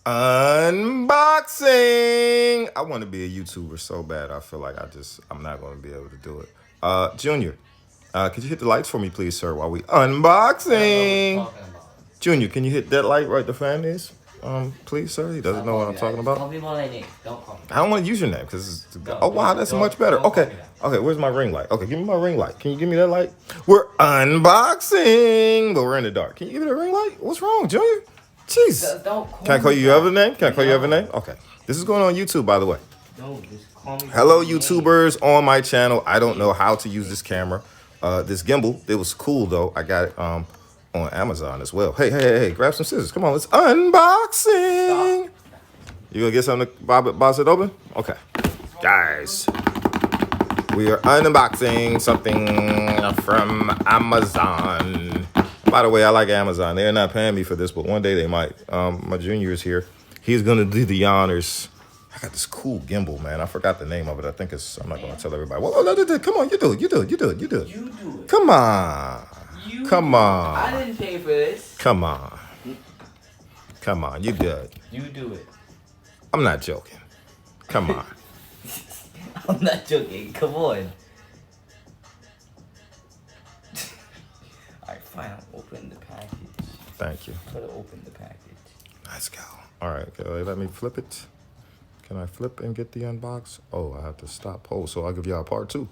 Unboxing. I want to be a YouTuber so bad. I feel like I'm not going to be able to do it. Junior, could you hit the lights for me, please, sir, while we unboxing? Junior, can you hit that light right the fan is? Please, sir. He doesn't know what I'm talking about. Call me my name. Don't call me. I don't want to use your name because oh wow, that's much better. Okay, okay. Where's my ring light? Okay, give me my ring light. Can you give me that light? We're unboxing, but we're in the dark. Can you give me the ring light? What's wrong, Junior? Jeez. Don't call Can I call me you your other name? Can I call you your other name? Okay. This is going on YouTube, by the way. No, just call me. Hello, YouTubers on my channel. I don't know how to use this camera. This gimbal, it was cool though. I got it on Amazon as well. Hey, grab some scissors. Come on, let's unboxing. Stop. You gonna get something to box it open? Okay. Guys, we are unboxing something from Amazon. By the way, I like Amazon. They're not paying me for this, but one day they might. My junior is here. He's gonna do the honors. I got this cool gimbal, man. I forgot the name of it. I think I'm not gonna tell everybody. Well, come on, you do it. You do it. Come on. Come on. I didn't pay for this. Come on. You good. You do it. I'm not joking. Come on. I'm not joking. Come on. Alright, fine. I'll open the package. Thank you. Try to open the package. Let's go. All right, okay, let me flip it. Can I flip and get the unbox? Oh, I have to stop. Oh, so I'll give y'all part 2.